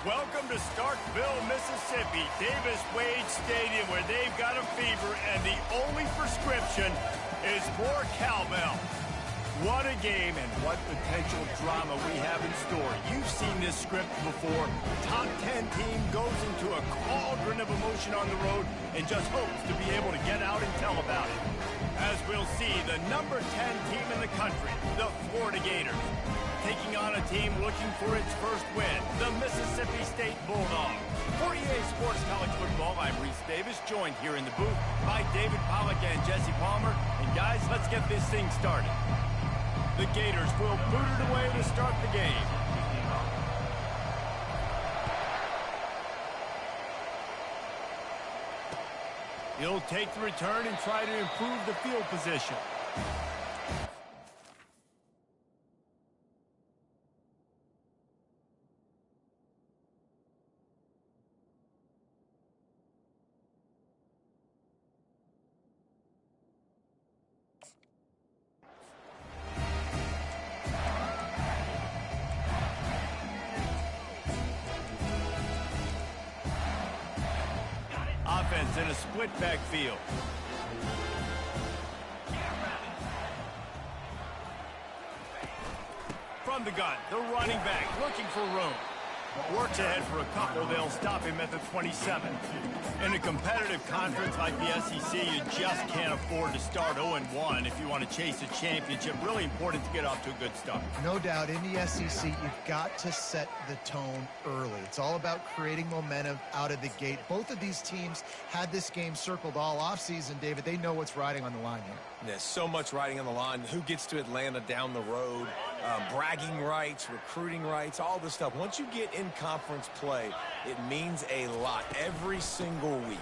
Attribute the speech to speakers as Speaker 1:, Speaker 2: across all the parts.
Speaker 1: Welcome to Starkville, Mississippi, Davis Wade Stadium, where they've got a fever, and the only prescription is more cowbell. What a game and what potential drama we have in store. You've seen this script before. Top 10 team goes into a cauldron of emotion on the road and just hopes to be able to get out and tell about it. As we'll see, the number 10 team in the country, the Florida Gators, taking on a team looking for its first win, the Mississippi State Bulldogs. For EA Sports College Football, I'm Reese Davis, joined here in the booth by David Pollack and Jesse Palmer. And guys, let's get this thing started. The Gators will boot it away to start the game. He'll take the return and try to improve the field position. Offense in a split backfield. From the gun, the running back looking for room. Works ahead for a couple. They'll stop him at the 27. In a competitive conference like the SEC, you just can't afford to start 0-1 if you want to chase a championship. Really important to get off to a good start.
Speaker 2: No doubt, in the SEC, you've got to set the tone early. It's all about creating momentum out of the gate. Both of these teams had this game circled all offseason, David. They know what's riding on the line here.
Speaker 3: There's so much riding on the line. Who gets to Atlanta down the road, bragging rights, recruiting rights, all this stuff. Once you get in conference play, it means a lot every single week.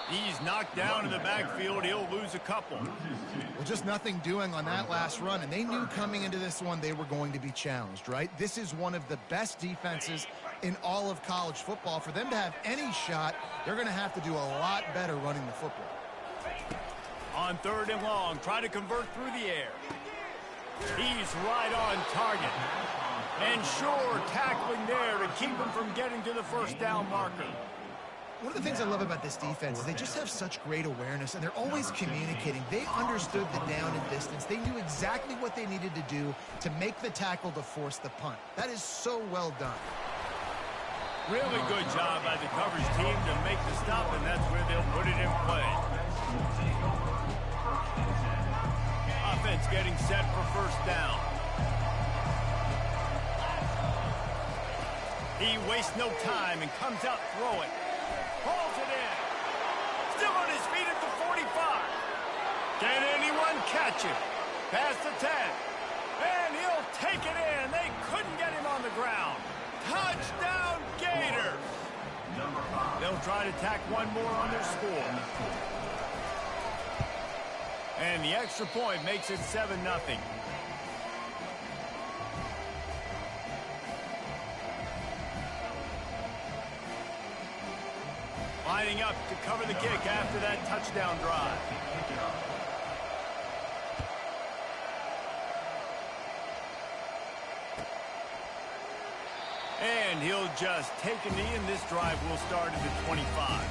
Speaker 1: He's knocked down in the backfield. He'll lose a couple.
Speaker 2: Well, just nothing doing on that last run, and they knew coming into this one they were going to be challenged, right? This is one of the best defenses in all of college football. For them to have any shot, they're going to have to do a lot better running the football.
Speaker 1: On 3rd and long, try to convert through the air. He's right on target. And sure, tackling there to keep him from getting to the first down marker.
Speaker 2: One of the things I love about this defense is they just have such great awareness, and they're always communicating. They understood the down and distance. They knew exactly what they needed to do to make the tackle to force the punt. That is so well done.
Speaker 1: Really good job by the coverage team to make the stop, and that's where they'll put it in play. Offense getting set for first down. He wastes no time and comes out throwing. Pulls it in. Still on his feet at the 45. Can anyone catch him? Past the 10. And he'll take it in. They couldn't get him on the ground. Touchdown, Gators. They'll try to tack one more on their score. And the extra point makes it 7-0. Lining up to cover the kick after that touchdown drive. And he'll just take a knee, and this drive will start at the 25.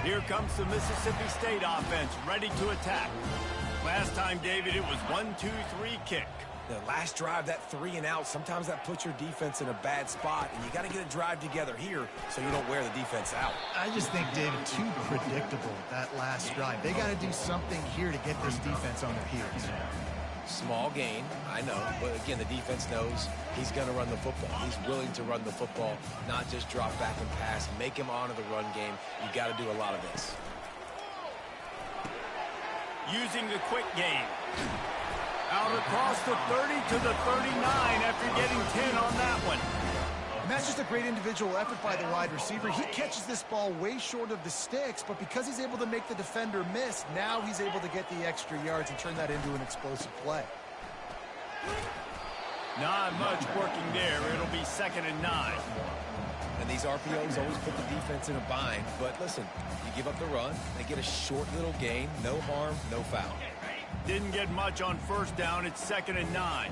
Speaker 1: Here comes the Mississippi State offense, ready to attack. Last time, David, it was 1-2-3 kick.
Speaker 3: The last drive, that 3 and out, sometimes that puts your defense in a bad spot, and you got to get a drive together here so you don't wear the defense out.
Speaker 2: I just think, David, too predictable, that last drive. They got to do something here to get this defense on their heels.
Speaker 3: Small gain, I know, but again, the defense knows he's going to run the football. He's willing to run the football, not just drop back and pass, make him honor the run game. You got to do a lot of this.
Speaker 1: Using the quick game. Out across the 30 to the 39 after getting 10 on that one.
Speaker 2: And that's just a great individual effort by the wide receiver. He catches this ball way short of the sticks, but because he's able to make the defender miss, now he's able to get the extra yards and turn that into an explosive play.
Speaker 1: Not much working there. It'll be 2nd and 9.
Speaker 3: And these RPOs always put the defense in a bind. But listen, you give up the run, they get a short little gain, no harm, no foul.
Speaker 1: Didn't get much on first down. It's 2nd and 9.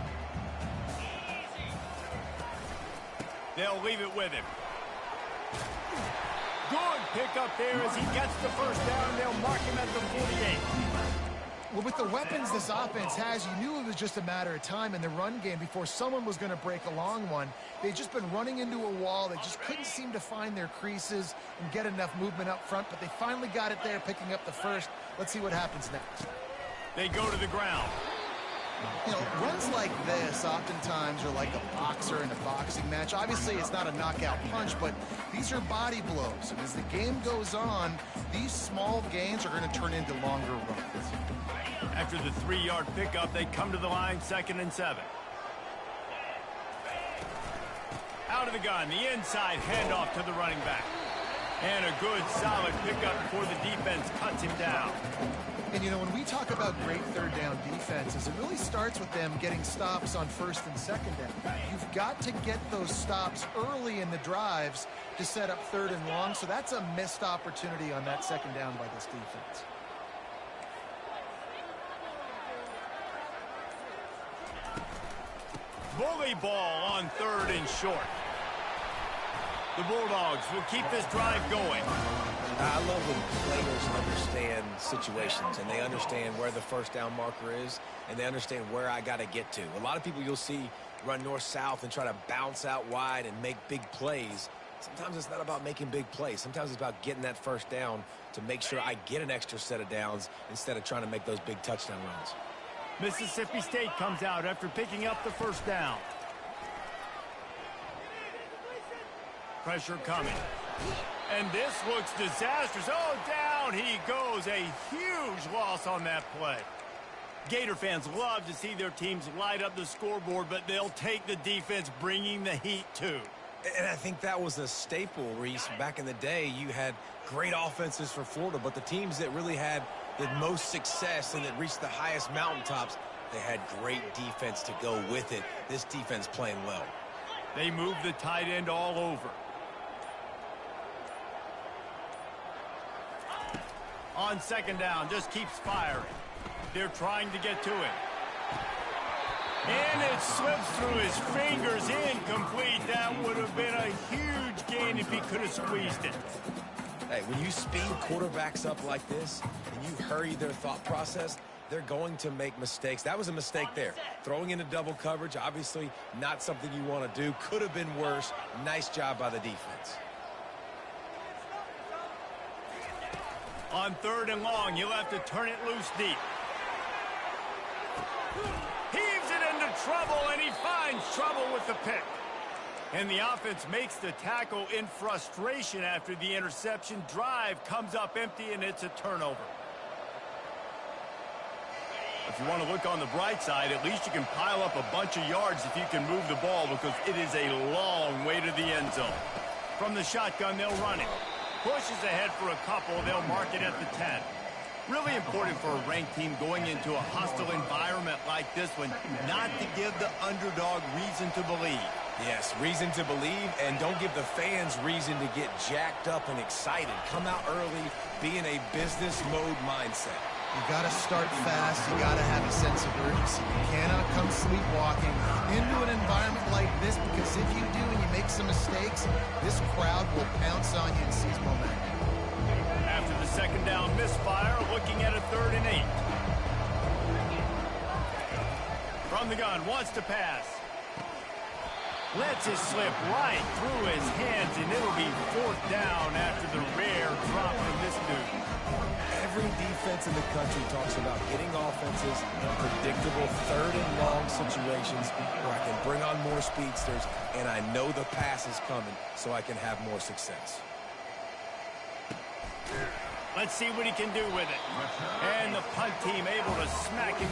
Speaker 1: They'll leave it with him. Good pick up there as he gets the first down. They'll mark him at the 48.
Speaker 2: Well, with the weapons this offense has, you knew it was just a matter of time in the run game before someone was going to break a long one. They'd just been running into a wall. They just couldn't seem to find their creases and get enough movement up front, but they finally got it there, picking up the first. Let's see what happens next.
Speaker 1: They go to the ground.
Speaker 2: You know, runs like this oftentimes are like a boxer in a boxing match. Obviously, it's not a knockout punch, but these are body blows. And as the game goes on, these small gains are going to turn into longer runs.
Speaker 1: After the 3-yard pickup, they come to the line, 2nd and 7. Out of the gun, the inside handoff to the running back. And a good, solid pickup before the defense cuts him down.
Speaker 2: And, you know, when we talk about great third down defenses, it really starts with them getting stops on 1st and 2nd down. You've got to get those stops early in the drives to set up 3rd and long, so that's a missed opportunity on that 2nd down by this defense.
Speaker 1: Bully ball on 3rd and short. The Bulldogs will keep this drive going.
Speaker 3: I love when players understand situations and they understand where the first down marker is and they understand where I got to get to. A lot of people you'll see run north-south and try to bounce out wide and make big plays. Sometimes it's not about making big plays. Sometimes it's about getting that first down to make sure I get an extra set of downs instead of trying to make those big touchdown runs.
Speaker 1: Mississippi State comes out after picking up the first down. Pressure coming. And this looks disastrous. Oh, down he goes. A huge loss on that play. Gator fans love to see their teams light up the scoreboard, but they'll take the defense bringing the heat too.
Speaker 3: And I think that was a staple, Reese. Back in the day, you had great offenses for Florida, but the teams that really had the most success and that reached the highest mountaintops, they had great defense to go with it. This defense playing well.
Speaker 1: They move the tight end all over. On 2nd down, just keeps firing. They're trying to get to it. And it slips through his fingers, incomplete. That would have been a huge gain if he could have squeezed it.
Speaker 3: Hey, when you speed quarterbacks up like this and you hurry their thought process, they're going to make mistakes. That was a mistake there. Throwing into double coverage, obviously not something you want to do. Could have been worse. Nice job by the defense.
Speaker 1: On 3rd and long, you'll have to turn it loose deep. Heaves it into trouble, and he finds trouble with the pick. And the offense makes the tackle in frustration after the interception. Drive comes up empty, and it's a turnover. If you want to look on the bright side, at least you can pile up a bunch of yards if you can move the ball, because it is a long way to the end zone. From the shotgun, they'll run it. Pushes ahead for a couple. They'll mark it at the 10. Really important for a ranked team going into a hostile environment like this one, not to give the underdog reason to believe.
Speaker 3: Yes, reason to believe, and don't give the fans reason to get jacked up and excited. Come out early, be in a business mode mindset.
Speaker 2: You got to start fast. You got to have a sense of urgency. You cannot come sleepwalking into an environment like this, because if you do and you make some mistakes, this crowd will pounce on you and seize momentum.
Speaker 1: After the 2nd down misfire, looking at a 3rd and 8. From the gun, wants to pass. Lets it slip right through his hands, and it'll be 4th down after the rare drop from this dude.
Speaker 3: Every defense in the country talks about getting offenses in predictable 3rd and long situations where I can bring on more speedsters and I know the pass is coming so I can have more success.
Speaker 1: Let's see what he can do with it. And the punt team able to smack him.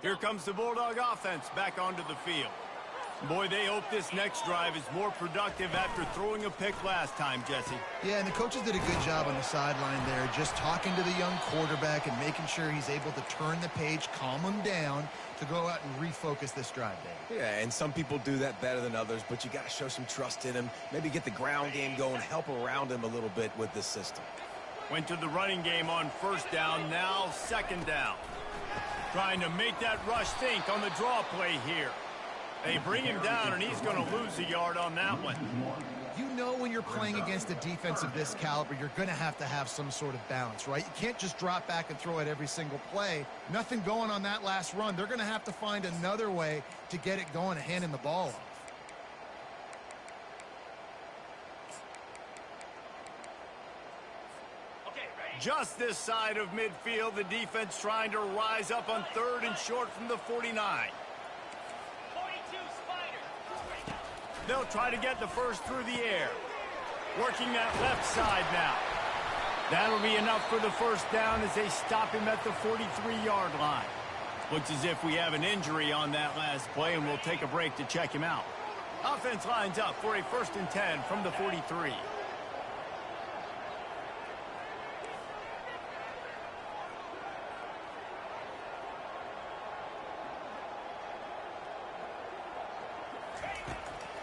Speaker 1: Here comes the Bulldog offense back onto the field. Boy, they hope this next drive is more productive after throwing a pick last time, Jesse.
Speaker 2: Yeah, and the coaches did a good job on the sideline there, just talking to the young quarterback and making sure he's able to turn the page, calm him down to go out and refocus this drive, Dave.
Speaker 3: Yeah, and some people do that better than others, but you got to show some trust in him. Maybe get the ground game going, help around him a little bit with this system.
Speaker 1: Went to the running game on first down, now second down. Trying to make that rush think on the draw play here. They bring him down, and he's going to lose a yard on that one.
Speaker 2: You know when you're playing against a defense of this caliber, you're going to have some sort of balance, right? You can't just drop back and throw it every single play. Nothing going on that last run. They're going to have to find another way to get it going and hand him the ball off.
Speaker 1: Just this side of midfield, the defense trying to rise up on third and short from the 49. They'll try to get the first through the air. Working that left side now. That'll be enough for the first down as they stop him at the 43-yard line. Looks as if we have an injury on that last play, and we'll take a break to check him out. Offense lines up for a 1st and 10 from the 43.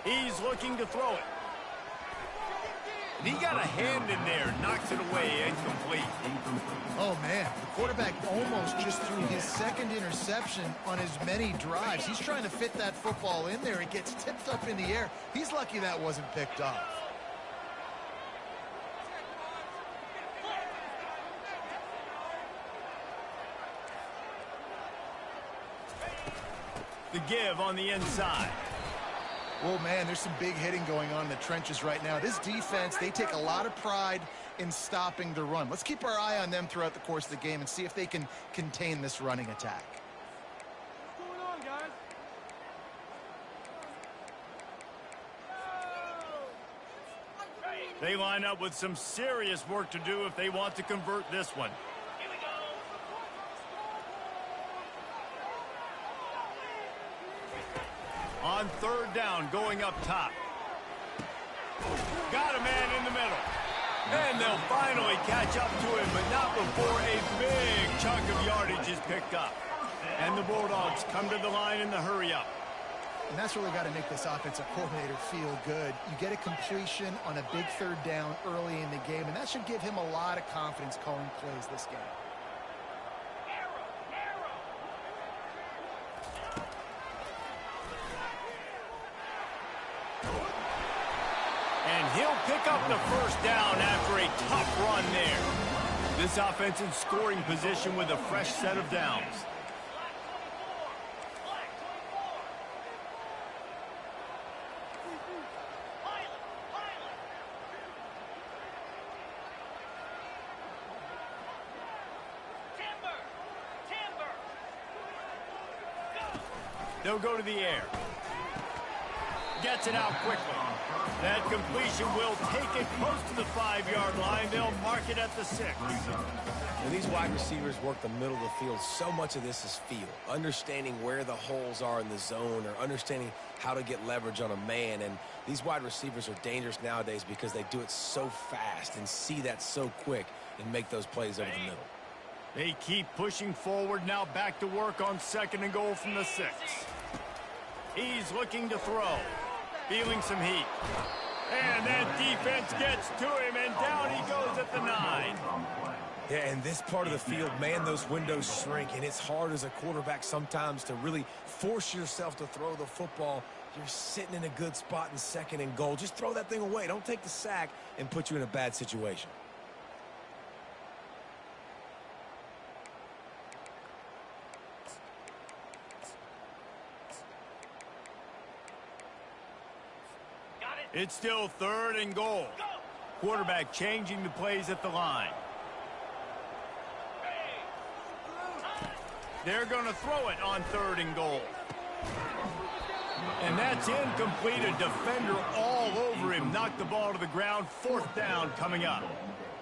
Speaker 1: He's looking to throw it. And he got a hand in there, knocks it away, incomplete.
Speaker 2: Oh, man, the quarterback almost just threw his second interception on as many drives. He's trying to fit that football in there. It gets tipped up in the air. He's lucky that wasn't picked off.
Speaker 1: The give on the inside.
Speaker 2: Well, man, there's some big hitting going on in the trenches right now. This defense, they take a lot of pride in stopping the run. Let's keep our eye on them throughout the course of the game and see if they can contain this running attack.
Speaker 4: What's going on, guys?
Speaker 1: They line up with some serious work to do if they want to convert this one. On third down, going up top. Got a man in the middle. And they'll finally catch up to him, but not before a big chunk of yardage is picked up. And the Bulldogs come to the line in the hurry-up.
Speaker 2: And that's really got to make this offensive coordinator feel good. You get a completion on a big third down early in the game, and that should give him a lot of confidence calling plays this game.
Speaker 1: And he'll pick up the first down after a tough run there. This offense in scoring position with a fresh set of downs. They'll go to the air. Gets it out quickly. That completion will take it close to the 5-yard line. They'll mark it at the 6.
Speaker 3: When these wide receivers work the middle of the field, so much of this is feel. Understanding where the holes are in the zone or understanding how to get leverage on a man. And these wide receivers are dangerous nowadays because they do it so fast and see that so quick and make those plays over the middle.
Speaker 1: They keep pushing forward, now back to work on 2nd and goal from the 6. He's looking to throw. Feeling some heat. And that defense gets to him, and down he goes at the 9.
Speaker 3: Yeah, in this part of the field, man, those windows shrink, and it's hard as a quarterback sometimes to really force yourself to throw the football. You're sitting in a good spot in 2nd and goal. Just throw that thing away. Don't take the sack and put you in a bad situation.
Speaker 1: It's still 3rd and goal. Quarterback changing the plays at the line. They're going to throw it on 3rd and goal. And that's incomplete. A defender all over him. Knocked the ball to the ground. 4th down coming up.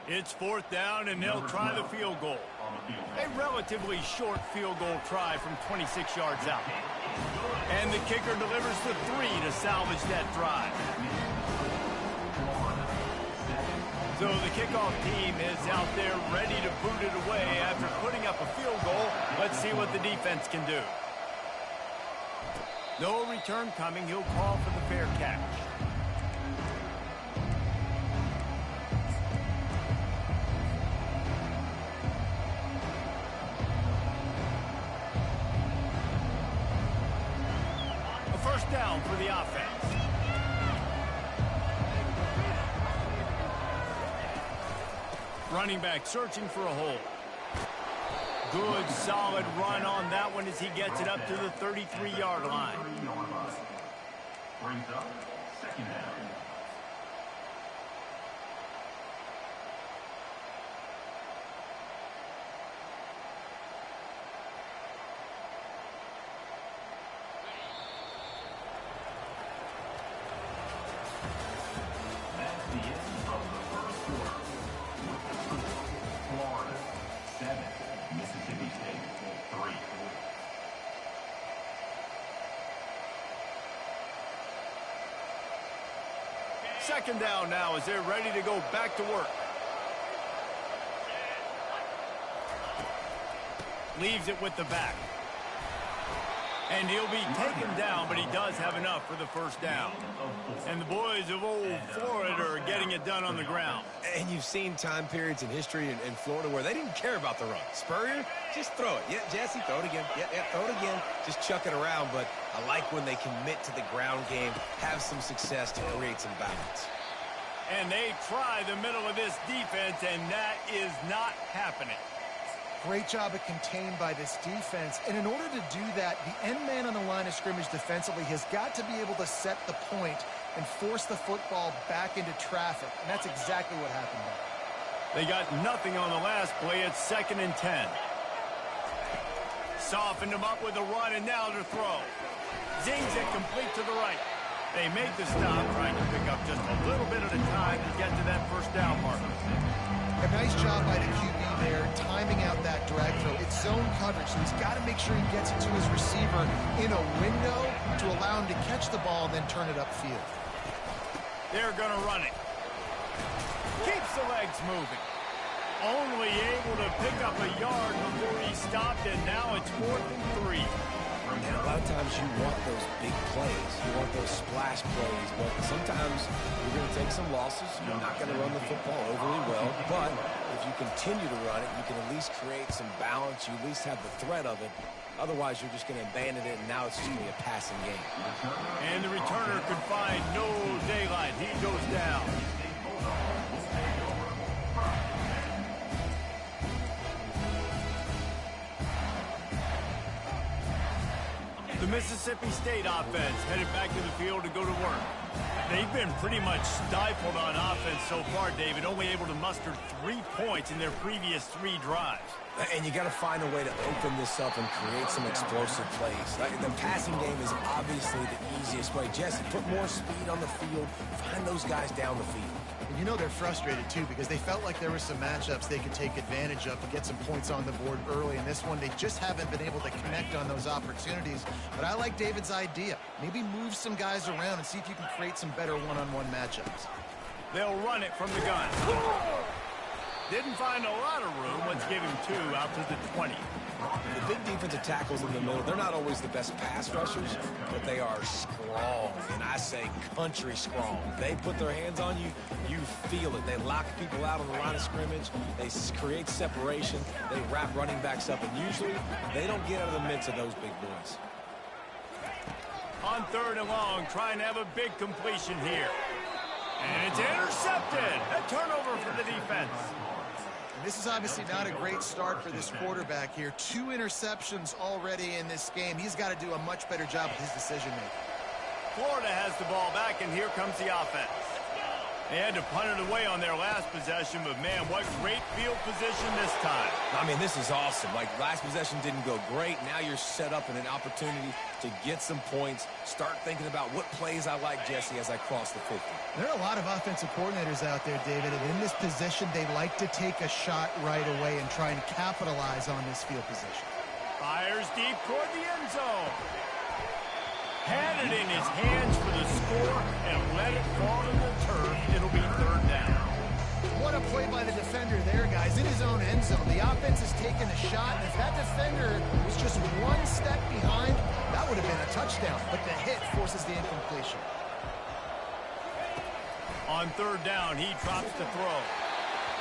Speaker 1: It's 4th down, and they'll try the field goal. A relatively short field goal try from 26 yards out. And the kicker delivers the 3 to salvage that drive. So the kickoff team is out there ready to boot it away after putting up a field goal. Let's see what the defense can do. No return coming. He'll call for the fair catch. A first down for the offense. Running back searching for a hole. Good, solid run on that one as he gets it up to the 33-yard line.
Speaker 5: Brings up 2nd down. That's the end of the first quarter. Florida 7, Mississippi State 3.
Speaker 1: Second down now as they're ready to go back to work. Leaves it with the back. And he'll be taken down, but he does have enough for the first down. And the boys of old Florida are getting it done on the ground.
Speaker 3: And you've seen time periods in history in Florida where they didn't care about the run. Spurrier, just throw it. Yeah, Jesse, throw it again. Yeah, throw it again. Just chuck it around. But I like when they commit to the ground game, have some success to create some balance.
Speaker 1: And they try the middle of this defense, and that is not happening.
Speaker 2: Great job of contained by this defense. And in order to do that, the end man on the line of scrimmage defensively has got to be able to set the point and force the football back into traffic. And that's exactly what happened there.
Speaker 1: They got nothing on the last play. It's 2nd and 10. Softened him up with a run, and now to throw. Zings it complete to the right. They make the stop, trying to pick up just a little bit at a time to get to that first down marker.
Speaker 2: A nice job by the QB there, timing out that drag throw. It's zone coverage, so he's got to make sure he gets it to his receiver in a window to allow him to catch the ball and then turn it upfield.
Speaker 1: They're going to run it. Keeps the legs moving. Only able to pick up a yard before he stopped, and now it's 4th and 3.
Speaker 3: And a lot of times you want those big plays. You want those splash plays. But sometimes you're going to take some losses. You're not going to run the football overly well. But if you continue to run it, you can at least create some balance. You at least have the threat of it. Otherwise, you're just going to abandon it, and now it's just going to be a passing game.
Speaker 1: And the returner could find no daylight. He goes down. The Mississippi State offense headed back to the field to go to work. They've been pretty much stifled on offense so far, David, only able to muster 3 points in their previous 3 drives.
Speaker 3: And you got to find a way to open this up and create some explosive plays. The passing game is obviously the easiest way. Jesse, put more speed on the field. Find those guys down the field.
Speaker 2: And you know they're frustrated, too, because they felt like there were some matchups they could take advantage of to get some points on the board early. In this one, they just haven't been able to connect on those opportunities. But I like David's idea. Maybe move some guys around and see if you can create some better one-on-one matchups.
Speaker 1: They'll run it from the gun. Didn't find a lot of room. Let's give him 2 out to the 20.
Speaker 3: The big defensive tackles in the middle, they're not always the best pass rushers, but they are strong, and I say country strong. They put their hands on you, you feel it. They lock people out on the line of scrimmage. They create separation. They wrap running backs up, and usually they don't get out of the midst of those big boys.
Speaker 1: On 3rd and long, trying to have a big completion here. And it's intercepted. A turnover for the defense.
Speaker 2: And this is obviously not a great start for this quarterback here. 2 interceptions already in this game. He's got to do a much better job with his decision-making.
Speaker 1: Florida has the ball back, and here comes the offense. They had to punt it away on their last possession, but, man, what great field position this time.
Speaker 3: I mean, this is awesome. Like, last possession didn't go great. Now you're set up in an opportunity to get some points. Start thinking about what plays I like, Jesse, as I cross the 50.
Speaker 2: There are a lot of offensive coordinators out there, David, and in this position, they like to take a shot right away and try and capitalize on this field position.
Speaker 1: Fires deep toward the end zone. Had it in his hands for the score and let it fall to the turf. It'll be 3rd down.
Speaker 2: What a play by the defender there, guys. In his own end zone, the offense has taken a shot, and if that defender was just 1 step behind, that would have been a touchdown. But the hit forces the incompletion.
Speaker 1: On 3rd down, he drops the throw.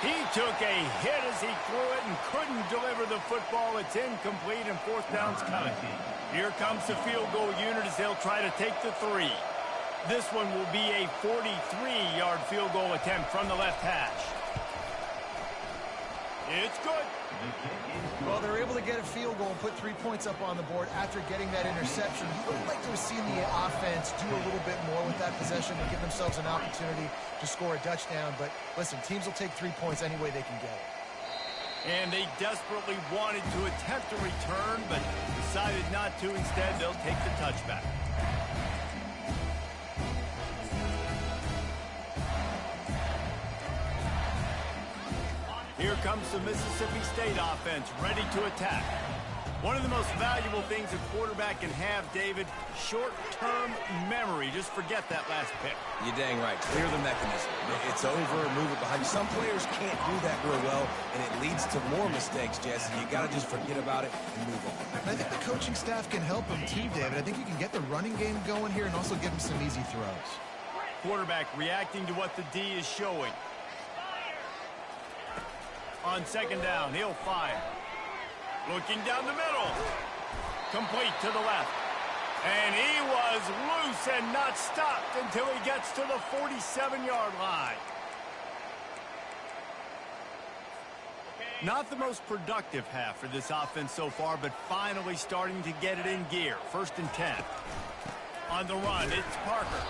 Speaker 1: He took a hit as he threw it and couldn't deliver the football. It's incomplete, and 4th down's coming. Here comes the field goal unit as they'll try to take the 3. This one will be a 43-yard field goal attempt from the left hash. It's good.
Speaker 2: Well, they're able to get a field goal and put 3 points up on the board after getting that interception. You would like to have seen the offense do a little bit more with that possession and give themselves an opportunity to score a touchdown. But listen, teams will take 3 points any way they can get it.
Speaker 1: And they desperately wanted to attempt a return, but decided not to. Instead, they'll take the touchback. Here comes the Mississippi State offense, ready to attack. One of the most valuable things a quarterback can have, David, short-term memory. Just forget that last pick.
Speaker 3: You're dang right. Clear the mechanism. It's over, move it behind you. Some players can't do that real well, and it leads to more mistakes, Jesse. You got to just forget about it and move on.
Speaker 2: And I think the coaching staff can help him too, David. I think you can get the running game going here and also give him some easy throws.
Speaker 1: Quarterback reacting to what the D is showing. On 2nd down, he'll fire. Looking down the middle. Complete to the left. And he was loose and not stopped until he gets to the 47-yard line. Not the most productive half for this offense so far, but finally starting to get it in gear. 1st and 10. On the run, it's Parker.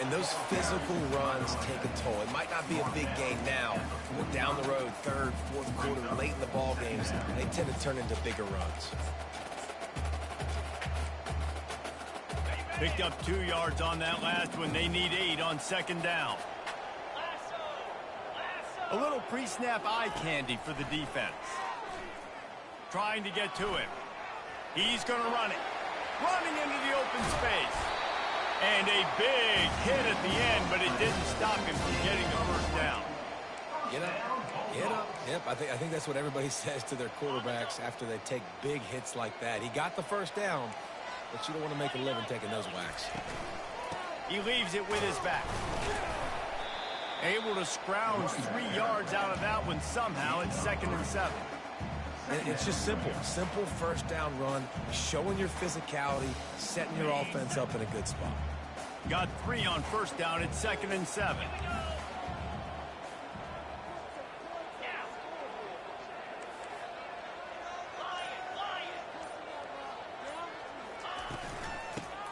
Speaker 3: And those physical runs take a toll. It might not be a big gain now, but down the road, 3rd, 4th quarter, late in the ball games, they tend to turn into bigger runs.
Speaker 1: Picked up 2 yards on that last one. They need 8 on 2nd down. A little pre-snap eye candy for the defense. Trying to get to him. He's going to run it. Running into the open space. And a big hit at the end, but it didn't stop him from getting the 1st down.
Speaker 3: Get up. Get up. Yep, I think that's what everybody says to their quarterbacks after they take big hits like that. He got the 1st down, but you don't want to make a living taking those whacks.
Speaker 1: He leaves it with his back. Able to scrounge 3 yards out of that one somehow. It's 2nd and 7.
Speaker 3: And it's just simple. Simple 1st down run, showing your physicality, setting your offense up in a good spot.
Speaker 1: Got 3 on 1st down. It's 2nd and 7.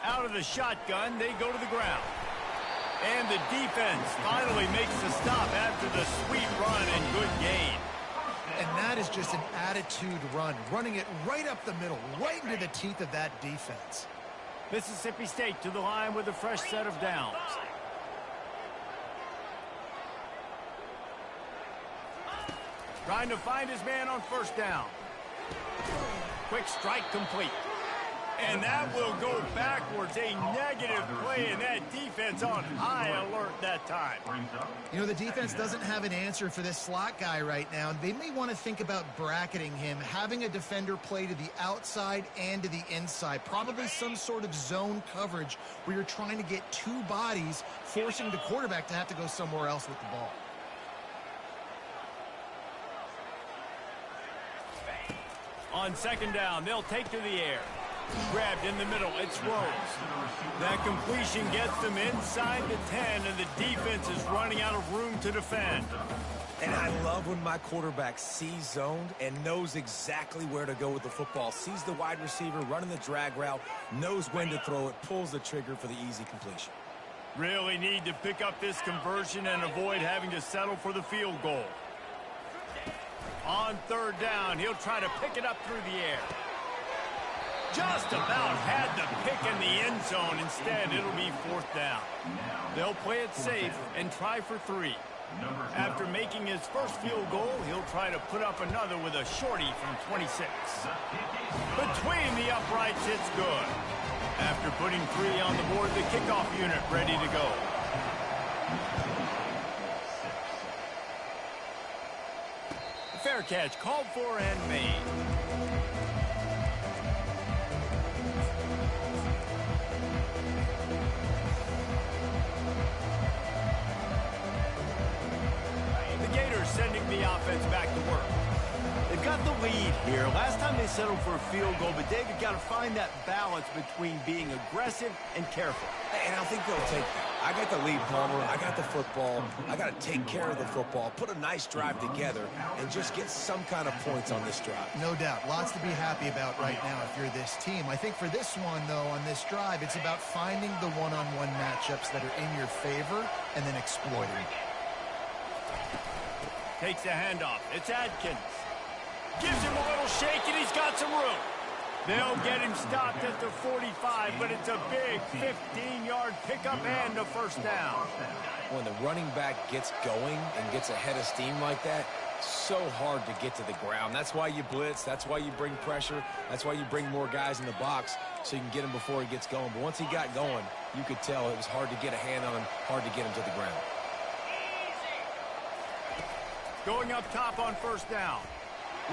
Speaker 1: Out of the shotgun, they go to the ground. And the defense finally makes the stop after the sweet run and good gain.
Speaker 2: And that is just an attitude run, running it right up the middle, right into the teeth of that defense.
Speaker 1: Mississippi State to the line with a fresh set of downs. Trying to find his man on 1st down. Quick strike complete. And that will go backwards. A negative play, and that defense on high alert that time.
Speaker 2: You know, the defense doesn't have an answer for this slot guy right now. They may want to think about bracketing him, having a defender play to the outside and to the inside. Probably some sort of zone coverage where you're trying to get 2 bodies, forcing the quarterback to have to go somewhere else with the ball.
Speaker 1: On 2nd down, they'll take to the air. Grabbed in the middle, it's Rose. That completion gets them inside the 10, and the defense is running out of room to defend.
Speaker 3: And I love when my quarterback sees zoned and knows exactly where to go with the football. Sees the wide receiver running the drag route, knows when to throw it, pulls the trigger for the easy completion.
Speaker 1: Really need to pick up this conversion and avoid having to settle for the field goal. On 3rd down, he'll try to pick it up through the air. Just about had the pick in the end zone. Instead, it'll be 4th down. They'll play it safe and try for 3. After making his first field goal, he'll try to put up another with a shorty from 26. Between the uprights, it's good. After putting 3 on the board, the kickoff unit ready to go. Fair catch called for and made. Sending the offense back to work. They've got the lead here. Last time they settled for a field goal, but David got to find that balance between being aggressive and careful.
Speaker 3: And I think they'll take that. I got the lead, Palmer. I got the football. I got to take care of the football, put a nice drive together, and just get some kind of points on this drive.
Speaker 2: No doubt. Lots to be happy about right now if you're this team. I think for this one, though, on this drive, it's about finding the one-on-one matchups that are in your favor and then exploiting.
Speaker 1: Takes the handoff. It's Adkins. Gives him a little shake, and he's got some room. They'll get him stopped at the 45, but it's a big 15-yard pickup and a 1st down.
Speaker 3: When the running back gets going and gets ahead of steam like that, so hard to get to the ground. That's why you blitz. That's why you bring pressure. That's why you bring more guys in the box so you can get him before he gets going. But once he got going, you could tell it was hard to get a hand on him, hard to get him to the ground.
Speaker 1: Going up top on 1st down.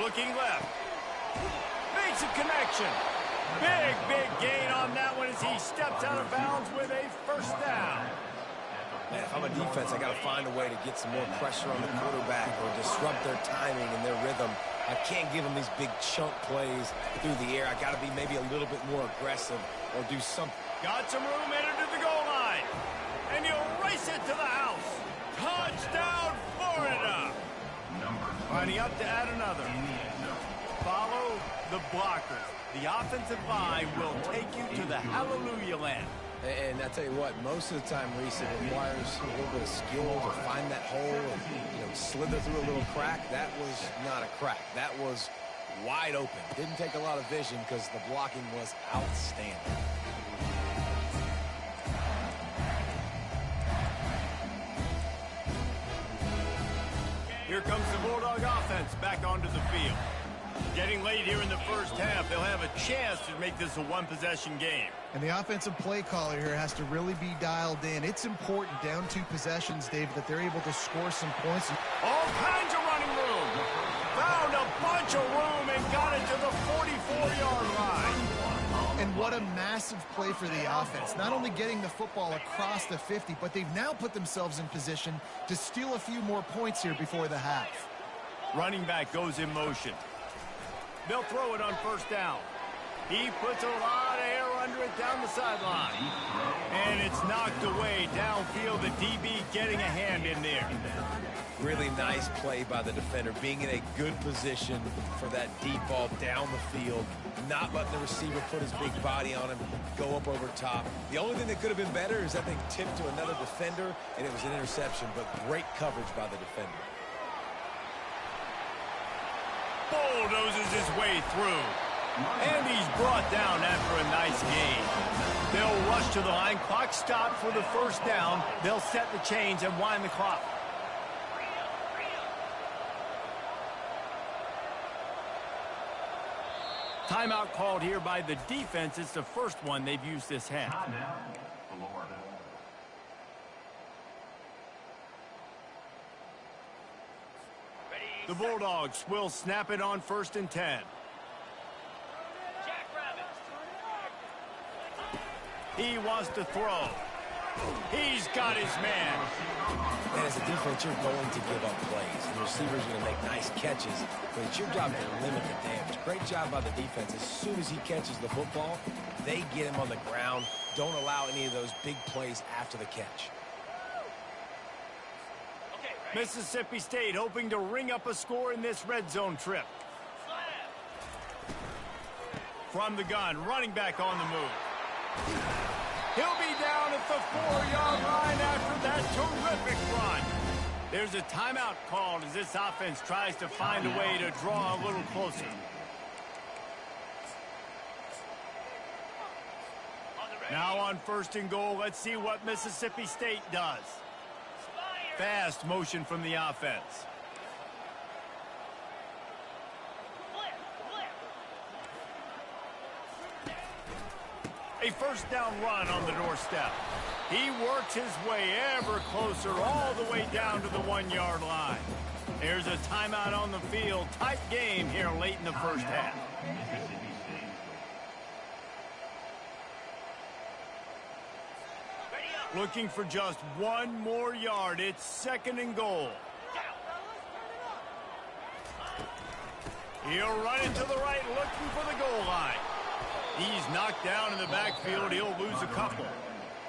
Speaker 1: Looking left. Makes a connection. Big gain on that one as he steps out of bounds with a 1st down.
Speaker 3: Man, if I'm a defense, I got to find a way to get some more pressure on the quarterback or disrupt their timing and their rhythm. I can't give them these big chunk plays through the air. I got to be maybe a little bit more aggressive or do something.
Speaker 1: Got some room, headed to the goal line. And he'll race it to the house. Touchdown, Florida.
Speaker 5: Number
Speaker 1: Lining up to add another. Follow the blockers. The offensive line will take you to the hallelujah land.
Speaker 3: And I tell you what, most of the time, Reese, it requires a little bit of skill to find that hole and, slither through a little crack. That was not a crack. That was wide open. Didn't take a lot of vision because the blocking was outstanding.
Speaker 1: Here comes the Bulldog offense back onto the field. Getting late here in the first half, they'll have a chance to make this a one-possession game.
Speaker 2: And the offensive play caller here has to really be dialed in. It's important down 2 possessions, David, that they're able to score some points.
Speaker 1: All kinds of running room. Found a bunch of room and got it to the 44-yard line.
Speaker 2: And what a massive play for the offense. Not only getting the football across the 50, but they've now put themselves in position to steal a few more points here before the half.
Speaker 1: Running back goes in motion. They'll throw it on first down. He puts a lot of air under it down the sideline. And it's knocked away downfield. The DB getting a hand in there.
Speaker 3: Really nice play by the defender, being in a good position for that deep ball down the field, not letting the receiver put his big body on him, go up over top. The only thing that could have been better is that thing tipped to another defender, and it was an interception, but great coverage by the defender.
Speaker 1: Bulldozes his way through. And he's brought down after a nice gain. They'll rush to the line. Clock stopped for the first down. They'll set the chains and wind the clock. Timeout called here by the defense. It's the first one they've used this half. The Bulldogs will snap it on 1st and 10. He wants to throw. He's got his man.
Speaker 3: And as a defense, you're going to give up plays. The receiver's going to make nice catches, but it's your job to limit the damage. Great job by the defense. As soon as he catches the football, they get him on the ground. Don't allow any of those big plays after the catch.
Speaker 1: Mississippi State hoping to ring up a score in this red zone trip. From the gun, running back on the move. He'll be down at the 4-yard line after that terrific run. There's a timeout called as this offense tries to find a way to draw a little closer. Now on 1st and goal, let's see what Mississippi State does. Fast motion from the offense. A first down run on the doorstep. He works his way ever closer all the way down to the 1-yard line. There's a timeout on the field. Tight game here late in the first half. Looking for just 1 more yard. It's 2nd and goal. He'll run it to the right, looking for the goal line. He's knocked down in the backfield. He'll lose a couple.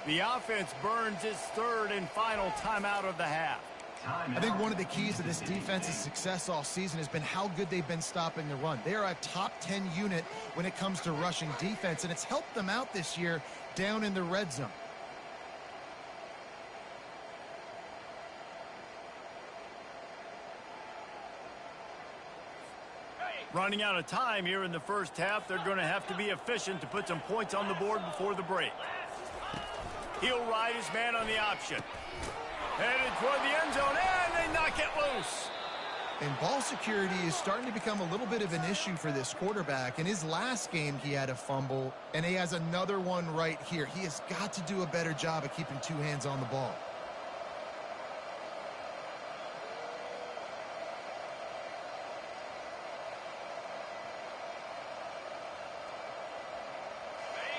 Speaker 1: The offense burns its 3rd and final timeout of the half.
Speaker 2: I think one of the keys to this defense's success all season has been how good they've been stopping the run. They are a top 10 unit when it comes to rushing defense, and it's helped them out this year down in the red zone.
Speaker 1: Running out of time here in the first half. They're going to have to be efficient to put some points on the board before the break. He'll ride his man on the option. Headed toward the end zone, and they knock it loose.
Speaker 2: And ball security is starting to become a little bit of an issue for this quarterback. In his last game, he had a fumble, and he has another one right here. He has got to do a better job of keeping 2 hands on the ball.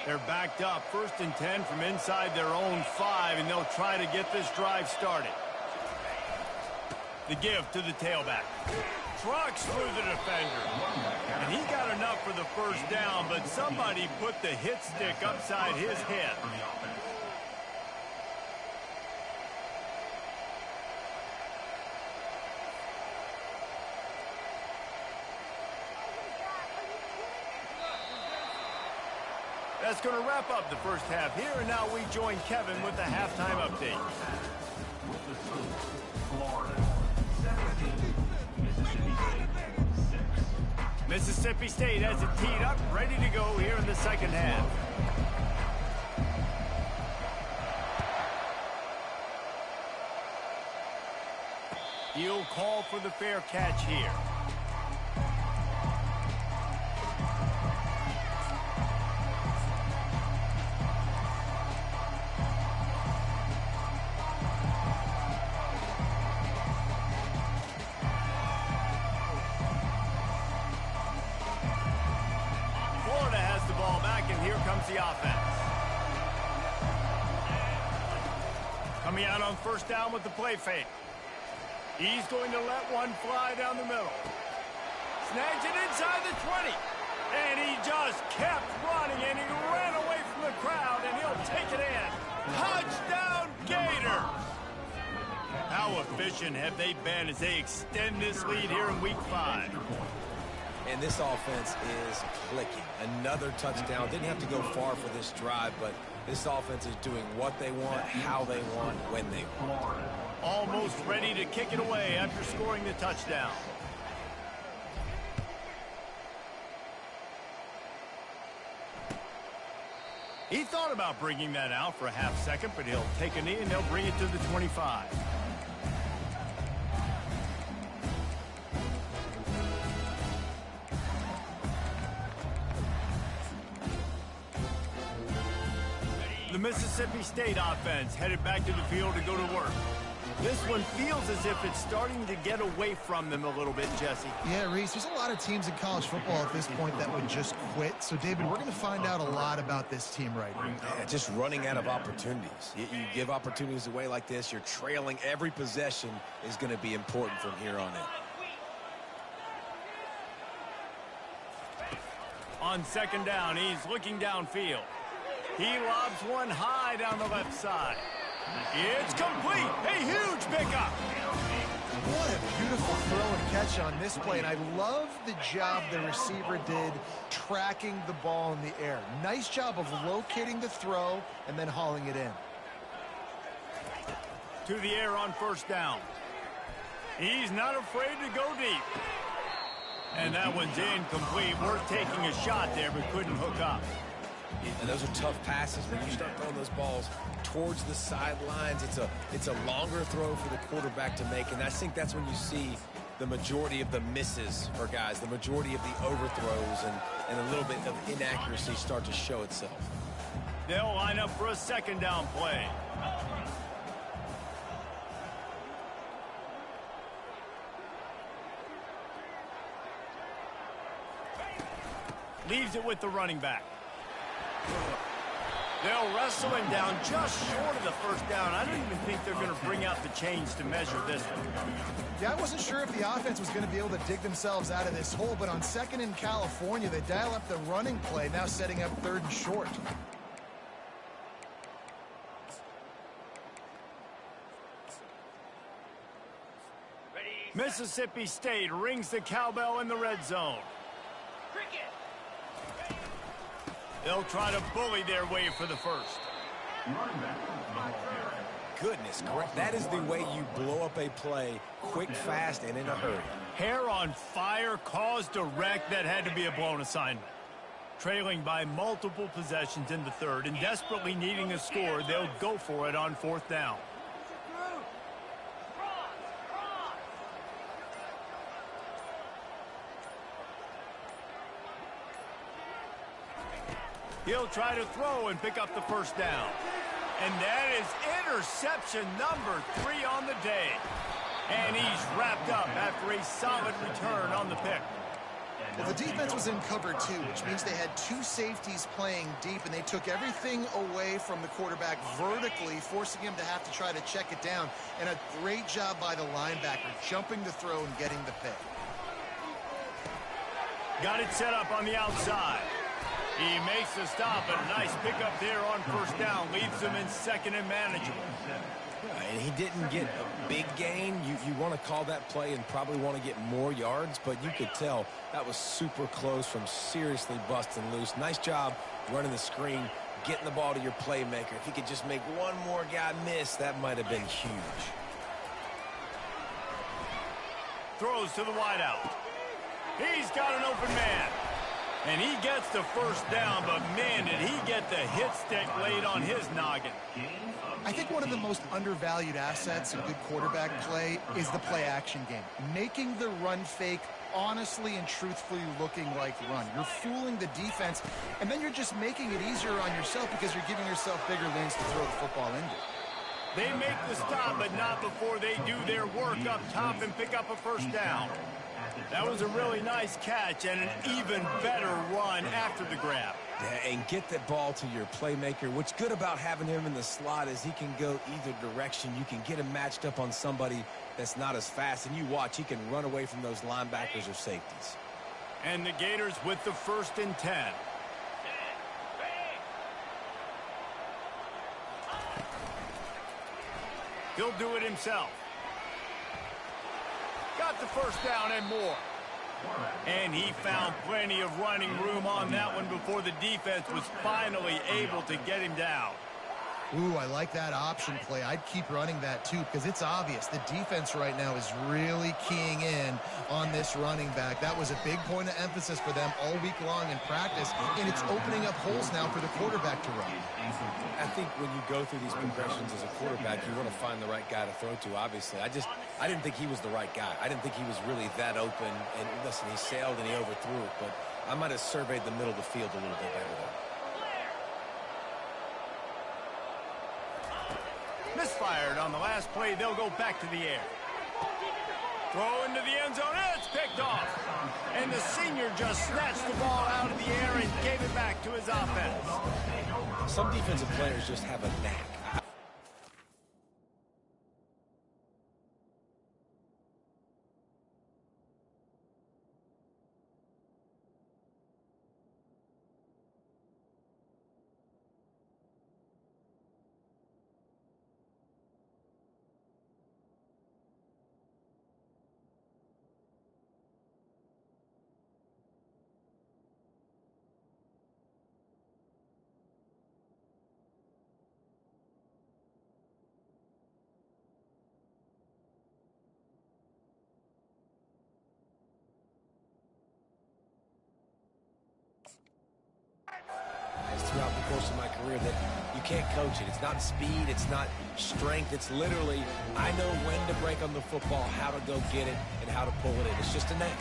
Speaker 1: They're backed up. 1st and 10 from inside their own 5, and they'll try to get this drive started. The give to the tailback. Trucks through the defender. And he got enough for the first down, but somebody put the hit stick upside his head. That's going to wrap up the first half here, and now we join Kevin with the halftime update.
Speaker 5: With the score, Florida 17, Mississippi State 6.
Speaker 1: Mississippi State has it teed up, ready to go here in the second half. He'll call for the fair catch here. Florida has the ball back, and here comes the offense. Coming out on first down with the play fake. He's going to let one fly down the middle. Snags it inside the 20. And he just kept running, and he ran away from the crowd, and he'll take it in. Touchdown, Gators! How efficient have they been as they extend this lead here in Week 5?
Speaker 3: And this offense is clicking. Another touchdown. Didn't have to go far for this drive, but this offense is doing what they want, how they want, when they want.
Speaker 1: Almost ready to kick it away after scoring the touchdown. He thought about bringing that out for a half second, but he'll take a knee and they'll bring it to the 25. The Mississippi State offense headed back to the field to go to work. This one feels as if it's starting to get away from them a little bit, Jesse.
Speaker 2: Yeah, Reese, there's a lot of teams in college football at this point that would just quit. So, David, we're going to find out a lot about this team right now.
Speaker 3: Yeah, just running out of opportunities. You give opportunities away like this, you're trailing. Every possession is going to be important from here on in.
Speaker 1: On second down, he's looking downfield. He lobs one high down the left side. It's complete. A huge pickup.
Speaker 2: What a beautiful throw and catch on this play. And I love the job the receiver did tracking the ball in the air. Nice job of locating the throw and then hauling it in.
Speaker 1: To the air on first down. He's not afraid to go deep. And that one's incomplete. Worth taking a shot there, but couldn't hook up.
Speaker 3: And those are tough passes. When you start throwing those balls towards the sidelines, it's a longer throw for the quarterback to make. And I think that's when you see the majority of the misses for guys, the majority of the overthrows and a little bit of inaccuracy start to show itself.
Speaker 1: They'll line up for a second down play. Leaves it with the running back. They'll wrestle him down just short of the first down. I don't even think they're going to bring out the chains to measure this one.
Speaker 2: Yeah, I wasn't sure if the offense was going to be able to dig themselves out of this hole, but on second in California, they dial up the running play, now setting up third and short.
Speaker 1: Mississippi State rings the cowbell in the red zone. They'll try to bully their way for the first.
Speaker 3: Goodness, correct. That is the way you blow up a play quick, fast, and in a hurry.
Speaker 1: Hair on fire, cause direct. That had to be a blown assignment. Trailing by multiple possessions in the third and desperately needing a score, they'll go for it on fourth down. He'll try to throw and pick up the first down. And that is interception number 3 on the day. And he's wrapped up after a solid return on the pick.
Speaker 2: Well, the defense was in cover 2, which means they had 2 safeties playing deep, and they took everything away from the quarterback vertically, forcing him to have to try to check it down. And a great job by the linebacker, jumping the throw and getting the pick.
Speaker 1: Got it set up on the outside. He makes the stop, and a nice pickup there on first down. Leaves them in second and manageable.
Speaker 3: And he didn't get a big gain. You want to call that play and probably want to get more yards, but you could tell that was super close from seriously busting loose. Nice job running the screen, getting the ball to your playmaker. If he could just make one more guy miss, that might have been huge.
Speaker 1: Throws to the wideout. He's got an open man. And he gets the first down, but man, did he get the hit stick laid on his noggin.
Speaker 2: I think one of the most undervalued assets in good quarterback play is the play-action game. Making the run fake honestly and truthfully looking like run. You're fooling the defense, and then you're just making it easier on yourself because you're giving yourself bigger lanes to throw the football into.
Speaker 1: They make the stop, but not before they do their work up top and pick up a first down. That was a really nice catch and an even better run after the grab.
Speaker 3: Yeah, and get that ball to your playmaker. What's good about having him in the slot is he can go either direction. You can get him matched up on somebody that's not as fast, and you watch, he can run away from those linebackers or safeties.
Speaker 1: And the Gators with the 1st and 10. He'll do it himself. Got the first down and more. And he found plenty of running room on that one before the defense was finally able to get him down.
Speaker 2: Ooh, I like that option play. I'd keep running that too because it's obvious the defense right now is really keying in on this running back. That was a big point of emphasis for them all week long in practice, and it's opening up holes now for the quarterback to run.
Speaker 3: I think when you go through these progressions as a quarterback, you want to find the right guy to throw to, obviously. I didn't think he was the right guy. I didn't think he was really that open. And listen, he sailed and he overthrew it, but I might have surveyed the middle of the field a little bit better there.
Speaker 1: Misfired on the last play. They'll go back to the air. Throw into the end zone. It's picked off. And the senior just snatched the ball out of the air and gave it back to his offense.
Speaker 3: Some defensive players just have a knack. Throughout the course of my career that you can't coach it. It's not speed, it's not strength, it's literally I know when to break on the football, how to go get it, and how to pull it in. It's just a knack.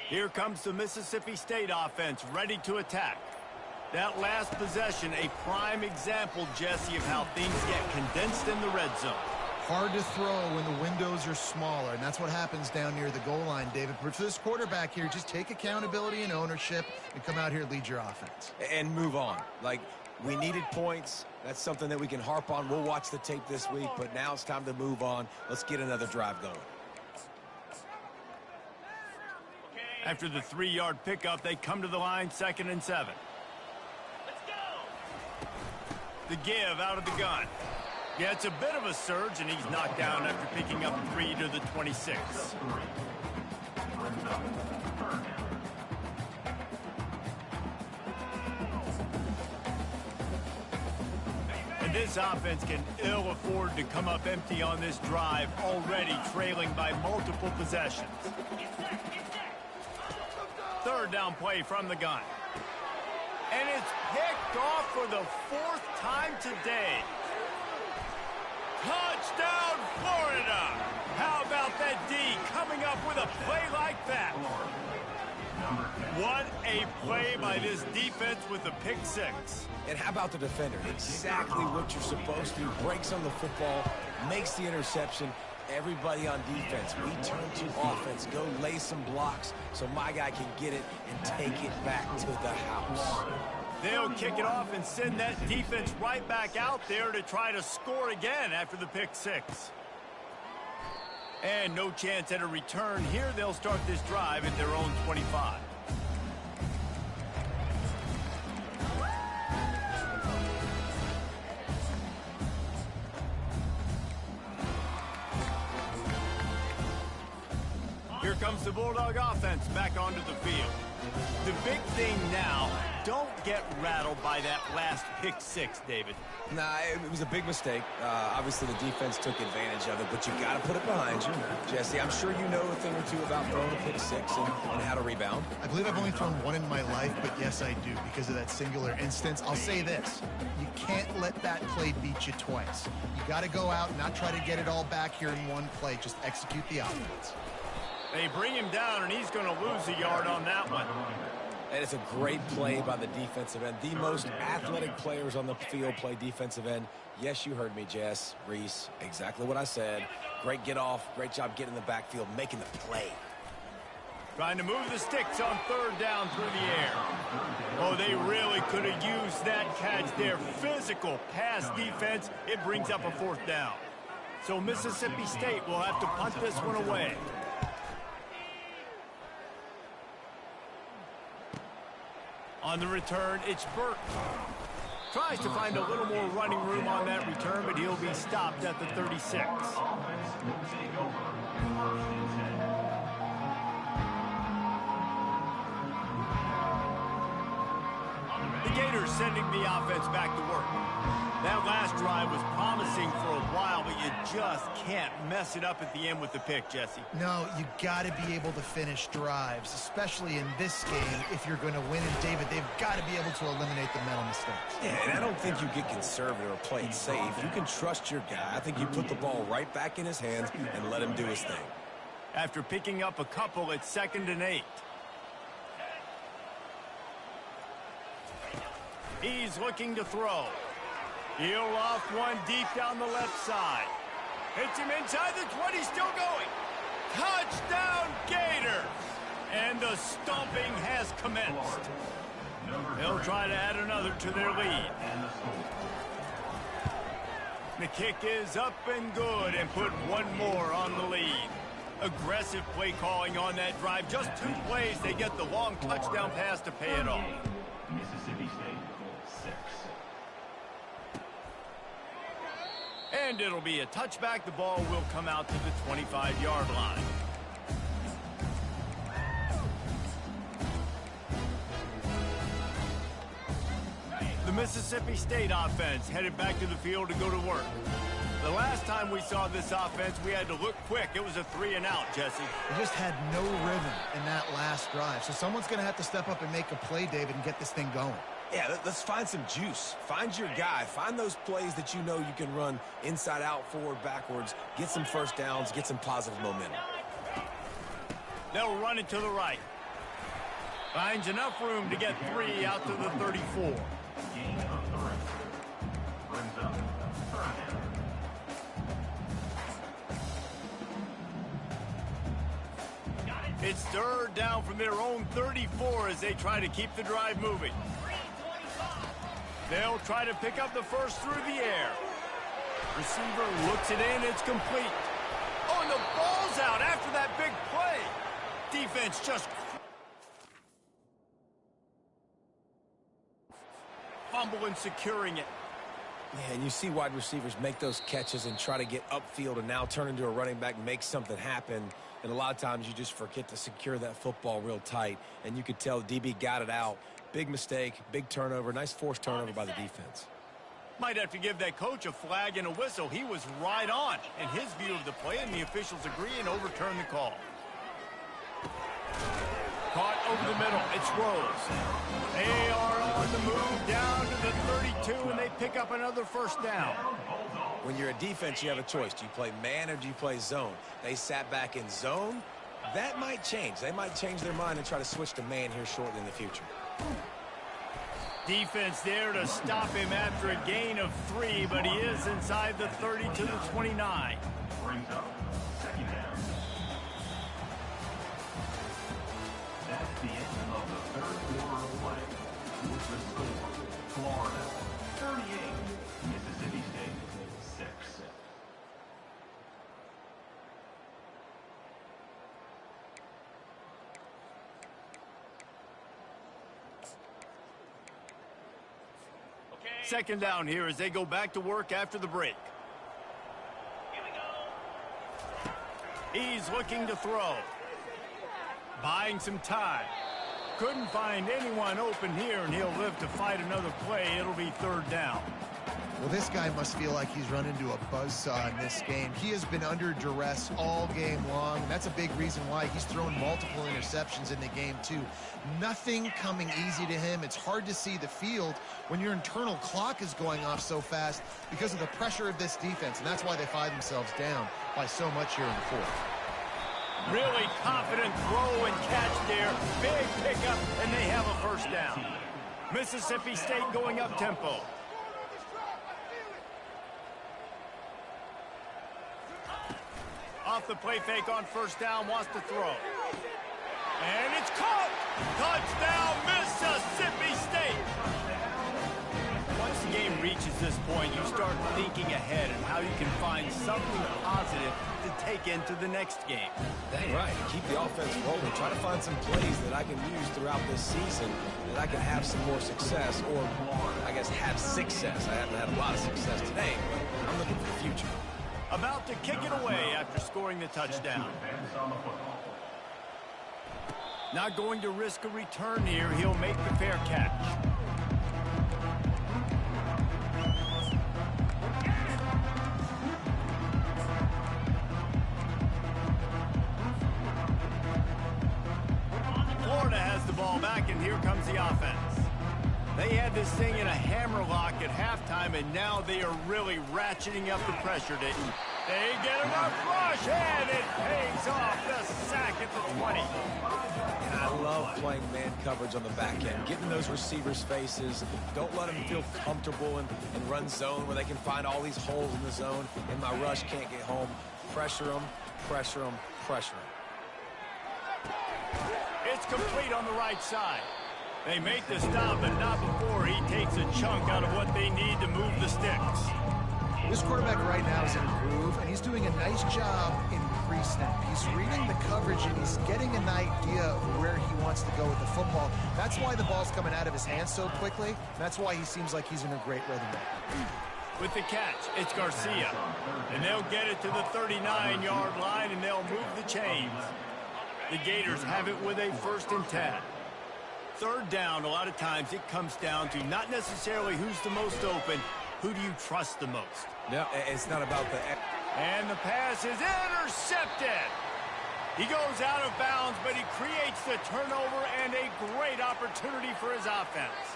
Speaker 1: Here comes the Mississippi State offense ready to attack. That last possession, a prime example, Jesse, of how things get condensed in the red zone.
Speaker 2: Hard to throw when the windows are smaller, and that's what happens down near the goal line, David. But for this quarterback here, just take accountability and ownership and come out here and lead your offense.
Speaker 3: And move on. Like, we needed points. That's something that we can harp on. We'll watch the tape this week, but now it's time to move on. Let's get another drive going.
Speaker 1: After the 3-yard pickup, they come to the line, 2nd and 7.
Speaker 4: Let's go!
Speaker 1: The give out of the gun. Yeah, it's a bit of a surge, and he's knocked down after picking up 3 to the 26. And this offense can ill afford to come up empty on this drive, already trailing by multiple possessions. 3rd down play from the gun. And it's picked off for the 4th time today. Touchdown, Florida! How about that D coming up with a play like that? What a play by this defense with the pick 6.
Speaker 3: And how about the defender? Exactly what you're supposed to. Breaks on the football, makes the interception. Everybody on defense, we turn to offense. Go lay some blocks so my guy can get it and take it back to the house.
Speaker 1: They'll kick it off and send that defense right back out there to try to score again after the pick 6. And no chance at a return here. They'll start this drive at their own 25. comes the Bulldog offense back onto the field. The big thing now, don't get rattled by that last pick six, David.
Speaker 3: Nah, it was a big mistake. Obviously, the defense took advantage of it, but you got to put it behind you. Jesse, I'm sure you know a thing or two about throwing a pick six and how to rebound.
Speaker 2: I believe I've only thrown one in my life, but yes, I do because of that singular instance. I'll say this. You can't let that play beat you twice. You got to go out and not try to get it all back here in one play. Just execute the offense.
Speaker 1: They bring him down, and he's going to lose a yard on that one.
Speaker 3: And it's a great play by the defensive end. The most athletic players on the field play defensive end. Yes, you heard me, Jess, Reese. Exactly what I said. Great get off. Great job getting in the backfield, making the play.
Speaker 1: Trying to move the sticks on third down through the air. Oh, they really could have used that catch there. Physical pass defense. It brings up a fourth down. So Mississippi State will have to punt this one away. On the return, it's Burke. Tries to find a little more running room on that return, but he'll be stopped at the 36. The Gators sending the offense back to work. That last drive was promising for a while, but you just can't mess it up at the end with the pick, Jesse.
Speaker 2: No, you got to be able to finish drives, especially in this game if you're going to win. And, David, they've got to be able to eliminate the mental mistakes.
Speaker 3: Yeah, and I don't think you get conservative or play it safe. You can trust your guy. I think you put the ball right back in his hands and let him do his thing.
Speaker 1: After picking up a couple, it's 2nd and 8. He's looking to throw. He'll loft one deep down the left side. Hits him inside the 20, still going. Touchdown, Gators! And the stomping has commenced. They'll try to add another to their lead. The kick is up and good and put one more on the lead. Aggressive play calling on that drive. Just 2 plays, they get the long touchdown pass to pay it off.
Speaker 5: Mississippi State, 6.
Speaker 1: And it'll be a touchback. The ball will come out to the 25-yard line. The Mississippi State offense headed back to the field to go to work. The last time we saw this offense, we had to look quick. It was a 3-and-out, Jesse.
Speaker 2: They just had no rhythm in that last drive. So someone's going to have to step up and make a play, David, and get this thing going.
Speaker 3: Yeah, let's find some juice. Find your guy. Find those plays that you know you can run inside out, forward, backwards. Get some first downs. Get some positive momentum.
Speaker 1: They'll run it to the right. Finds enough room to get 3 out to the 34.
Speaker 5: Gain of 3. Brings up 3rd down.
Speaker 1: It's 3rd down from their own 34 as they try to keep the drive moving. They'll try to pick up the first through the air. Receiver looks it in. It's complete. Oh, and the ball's out after that big play. Defense just fumbling, securing it.
Speaker 3: Yeah, and you see wide receivers make those catches and try to get upfield and now turn into a running back and make something happen. And a lot of times you just forget to secure that football real tight. And you could tell DB got it out. Big mistake, big turnover, nice forced turnover by the defense.
Speaker 1: Might have to give that coach a flag and a whistle. He was right on in his view of the play, and the officials agree and overturn the call. Caught over the middle. It's Rose. They are on the move down to the 32, and they pick up another first down.
Speaker 3: When you're a defense, you have a choice. Do you play man or do you play zone? They sat back in zone. That might change. They might change their mind and try to switch to man here shortly in the future.
Speaker 1: Defense there to stop him after a gain of 3, but he is inside the 30 to the 29.
Speaker 5: Brings up 2nd down. That's the end of the 3rd quarter of play. With the score, Florida 38, Mississippi State 6.
Speaker 1: Second down here as they go back to work after the break.
Speaker 4: Here we go.
Speaker 1: He's looking to throw. Buying some time. Couldn't find anyone open here, and he'll live to fight another play. It'll be third down.
Speaker 2: Well, this guy must feel like he's run into a buzzsaw in this game. He has been under duress all game long, and that's a big reason why he's thrown multiple interceptions in the game, too. Nothing coming easy to him. It's hard to see the field when your internal clock is going off so fast because of the pressure of this defense, and that's why they find themselves down by so much here in the fourth.
Speaker 1: Really confident throw and catch there. Big pickup, and they have a first down. Mississippi State going up tempo. Off the play fake on first down, wants to throw. And it's caught! Touchdown, Mississippi State! Once the game reaches this point, you start thinking ahead and how you can find something positive to take into the next game.
Speaker 3: Dang right. Keep the offense rolling. Try to find some plays that I can use throughout this season that I can have some more success, or I guess have success. I haven't had a lot of success today, but I'm looking for the future.
Speaker 1: About to kick it away after scoring the touchdown. Not going to risk a return here. He'll make the fair catch. Florida has the ball back, and here comes the offense. They had this thing in a hammerlock at halftime, and now they are really ratcheting up the pressure. They get enough rush, and it pays off. The sack at the 20.
Speaker 3: And I love playing man coverage on the back end, getting those receivers' faces. Don't let them feel comfortable and run zone where they can find all these holes in the zone, and my rush can't get home. Pressure them, pressure them, pressure them.
Speaker 1: It's complete on the right side. They make the stop, but not before he takes a chunk out of what they need to move the sticks.
Speaker 2: This quarterback right now is in a groove, and he's doing a nice job in pre-snap. He's reading the coverage, and he's getting an idea of where he wants to go with the football. That's why the ball's coming out of his hands so quickly. That's why he seems like he's in a great rhythm.
Speaker 1: With the catch, it's Garcia. And they'll get it to the 39-yard line, and they'll move the chains. The Gators have it with a 1st and 10. Third down, a lot of times it comes down to not necessarily who's the most open, who do you trust the most?
Speaker 3: No, it's not about the...
Speaker 1: And the pass is intercepted. He goes out of bounds, but he creates the turnover and a great opportunity for his offense.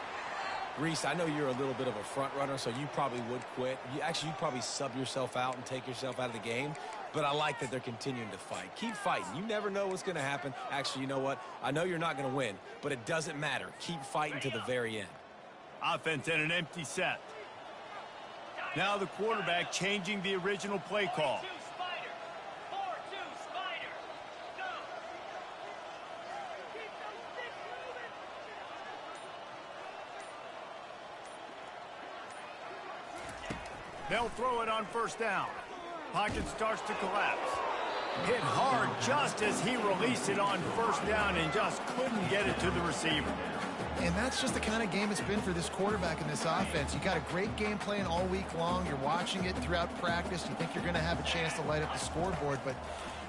Speaker 3: Reese, I know you're a little bit of a front runner, so you probably would quit. You'd probably sub yourself out and take yourself out of the game. But I like that they're continuing to fight. Keep fighting. You never know what's going to happen. Actually, you know what? I know you're not going to win, but it doesn't matter. Keep fighting to the very end.
Speaker 1: Offense in an empty set. Now the quarterback changing the original play call.
Speaker 4: 4-2 Spider. 4-2 Spider. Go.
Speaker 1: They'll throw it on first down. Pocket starts to collapse. Hit hard just as he released it on first down and just couldn't get it to the receiver.
Speaker 2: And that's just the kind of game it's been for this quarterback in this offense. You got a great game plan all week long. You're watching it throughout practice. You think you're going to have a chance to light up the scoreboard, but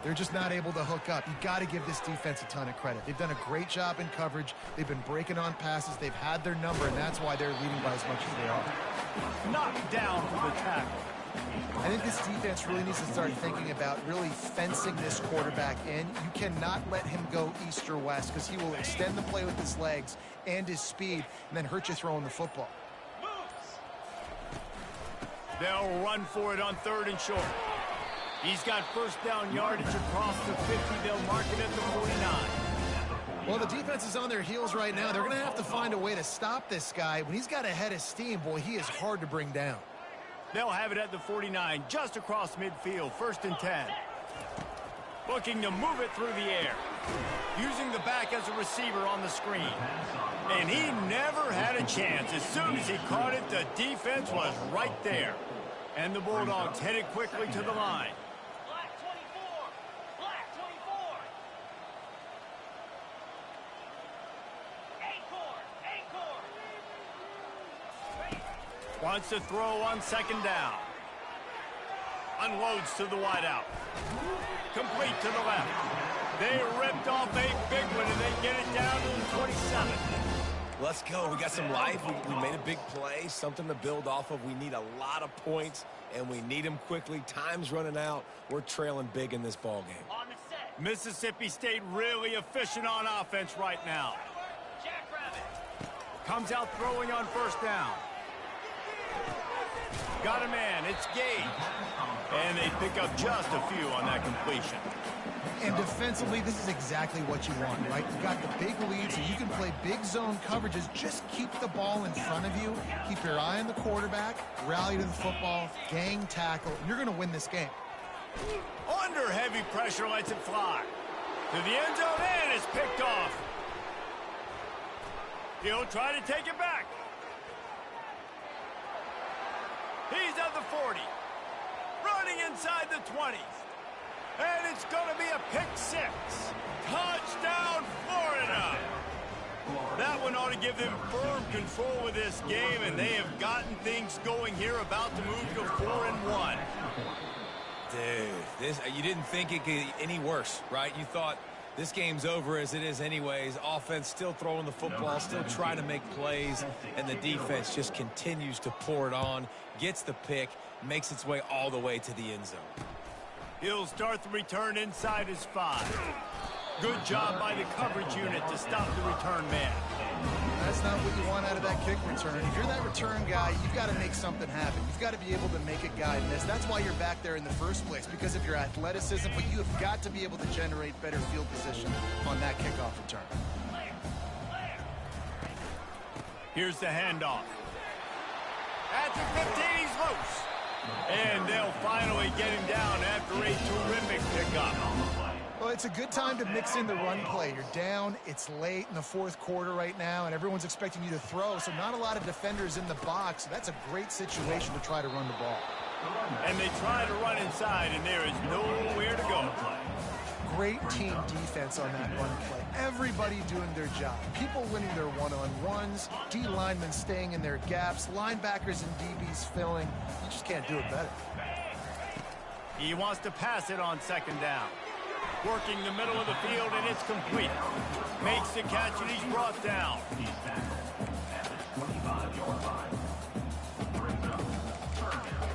Speaker 2: they're just not able to hook up. You got to give this defense a ton of credit. They've done a great job in coverage. They've been breaking on passes. They've had their number, and that's why they're leading by as much as they are.
Speaker 1: Knocked down for the tackle.
Speaker 2: I think this defense really needs to start thinking about really fencing this quarterback in. You cannot let him go east or west because he will extend the play with his legs and his speed and then hurt you throwing the football.
Speaker 1: They'll run for it on 3rd and short. He's got first down yardage across the 50. They'll mark it at the 49.
Speaker 2: Well, the defense is on their heels right now. They're going to have to find a way to stop this guy. When he's got a head of steam, boy, he is hard to bring down.
Speaker 1: They'll have it at the 49, just across midfield, 1st and 10. Looking to move it through the air. Using the back as a receiver on the screen. And he never had a chance. As soon as he caught it, the defense was right there. And the Bulldogs headed quickly to the line.
Speaker 4: Black 24. Black 24. Acorn.
Speaker 1: Wants to throw on 2nd down. Unloads to the wideout. Complete to the left. They ripped off a big one, and they get it down to the 27.
Speaker 3: Let's go. We got some life. We made a big play, something to build off of. We need a lot of points, and we need them quickly. Time's running out. We're trailing big in this ball game.
Speaker 4: On the set.
Speaker 1: Mississippi State really efficient on offense right now.
Speaker 4: Jackrabbit.
Speaker 1: Comes out throwing on first down. Got a man. It's Gage. And they pick up just a few on that completion.
Speaker 2: And defensively, this is exactly what you want, right? You've got the big lead, so you can play big zone coverages. Just keep the ball in front of you. Keep your eye on the quarterback. Rally to the football. Gang tackle. And you're going to win this game.
Speaker 1: Under heavy pressure, lets it fly. To the end zone, and it's picked off. He'll try to take it back. He's at the 40. Running inside the 20. And it's going to be a pick six. Touchdown, Florida. That one ought to give them firm control of this game, and they have gotten things going here, about to move to 4-1.
Speaker 3: Dude, you didn't think it could get any worse, right? You thought this game's over as it is anyways. Offense still throwing the football, still trying to make plays, and the defense just continues to pour it on, gets the pick, makes its way all the way to the end zone.
Speaker 1: He'll start the return inside his 5. Good job by the coverage unit to stop the return man.
Speaker 2: That's not what you want out of that kick return. If you're that return guy, you've got to make something happen. You've got to be able to make a guy miss. That's why you're back there in the first place, because of your athleticism, but you have got to be able to generate better field position on that kickoff return.
Speaker 1: Here's the handoff. At the 15, he's loose. And they'll finally get him down after a terrific pickup.
Speaker 2: Well, it's a good time to mix in the run play. You're down, it's late in the fourth quarter right now, and everyone's expecting you to throw, so not a lot of defenders in the box. So that's a great situation to try to run the ball.
Speaker 1: And they try to run inside, and there is nowhere to go.
Speaker 2: Great team defense on that run play. Everybody doing their job. People winning their one-on-ones, D linemen staying in their gaps, linebackers and DBs filling. You just can't do it better.
Speaker 1: He wants to pass it on second down. Working the middle of the field, and it's complete. Makes the catch, and he's brought down.
Speaker 5: He's tackled at the 25-yard line. Brings up third down.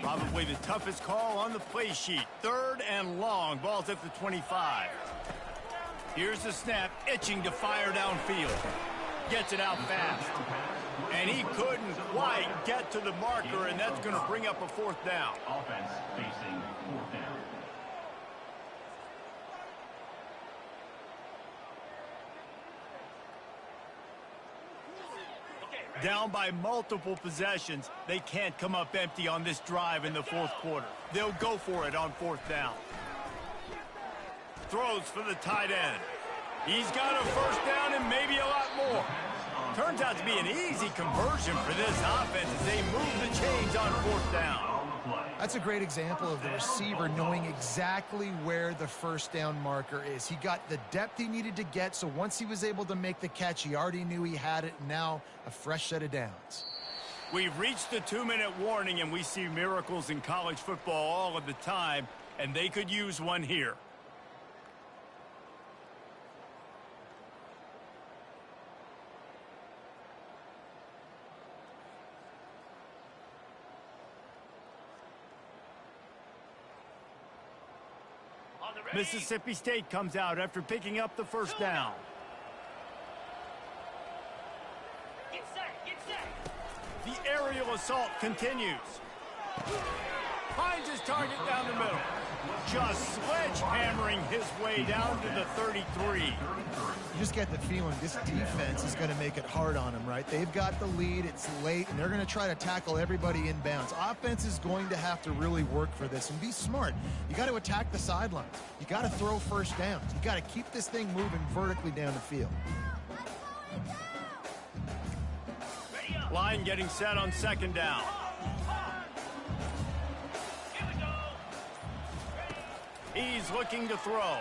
Speaker 1: Probably the toughest call on the play sheet. 3rd and long. Ball's at the 25. Here's the snap, itching to fire downfield. Gets it out fast. And he couldn't quite get to the marker, and that's going to bring up a 4th down.
Speaker 5: Offense facing 4th down.
Speaker 1: Down by multiple possessions, they can't come up empty on this drive in the 4th quarter. They'll go for it on 4th down. Throws for the tight end. He's got a 1st down and maybe a lot more. Turns out to be an easy conversion for this offense as they move the chains on 4th down.
Speaker 2: That's a great example of the receiver knowing exactly where the 1st down marker is. He got the depth he needed to get, so once he was able to make the catch, he already knew he had it. Now a fresh set of downs.
Speaker 1: We've reached the 2-minute warning, and we see miracles in college football all of the time, and they could use one here. Mississippi State comes out after picking up the 1st down.
Speaker 4: Get set, get set.
Speaker 1: The aerial assault continues. Finds his target down the middle. Just sledgehammering his way down to the 33.
Speaker 2: You just get the feeling this defense is going to make it hard on them, right? They've got the lead, it's late, and they're going to try to tackle everybody inbounds. Offense is going to have to really work for this and be smart. You got to attack the sidelines. You got to throw 1st downs. You got to keep this thing moving vertically down the field.
Speaker 1: Line getting set on 2nd down. He's looking to throw.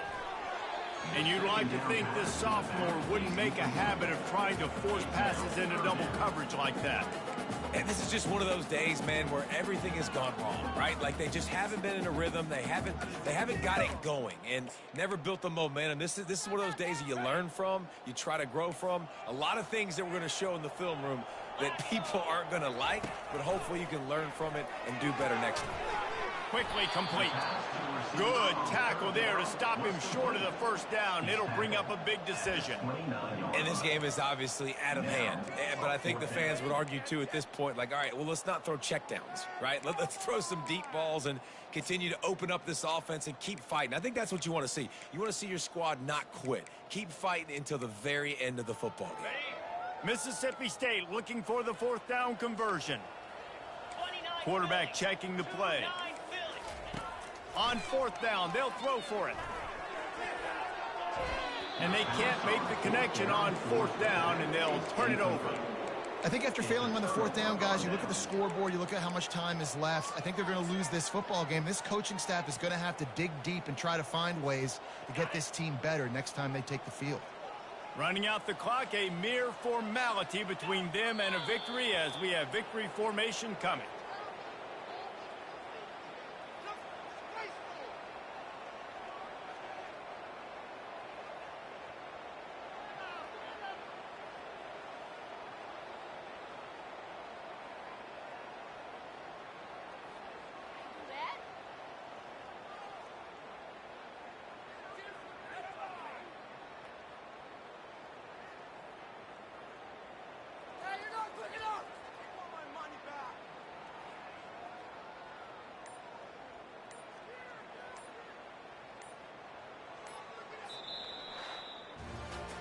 Speaker 1: And you'd like to think this sophomore wouldn't make a habit of trying to force passes into double coverage like that.
Speaker 3: And this is just one of those days, man, where everything has gone wrong, right? Like they just haven't been in a rhythm. They haven't got it going and never built the momentum. This is one of those days that you learn from, you try to grow from. A lot of things that we're going to show in the film room that people aren't going to like, but hopefully you can learn from it and do better next time.
Speaker 1: Quickly complete. Good tackle there to stop him short of the first down. It'll bring up a big decision.
Speaker 3: And this game is obviously out of hand. But I think the fans would argue, too, at this point, like, all right, well, let's not throw checkdowns, right? Let's throw some deep balls and continue to open up this offense and keep fighting. I think that's what you want to see. You want to see your squad not quit. Keep fighting until the very end of the football game.
Speaker 1: Mississippi State looking for the fourth down conversion. Quarterback checking the play. On fourth down, they'll throw for it. And they can't make the connection on fourth down, and they'll turn it over.
Speaker 2: I think after failing on the fourth down, guys, you look at the scoreboard, you look at how much time is left. I think they're going to lose this football game. This coaching staff is going to have to dig deep and try to find ways to get this team better next time they take the field.
Speaker 1: Running out the clock, a mere formality between them and a victory as we have victory formation coming.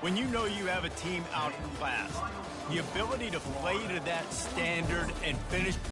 Speaker 1: When you know you have a team outclassed, the ability to play to that standard and finish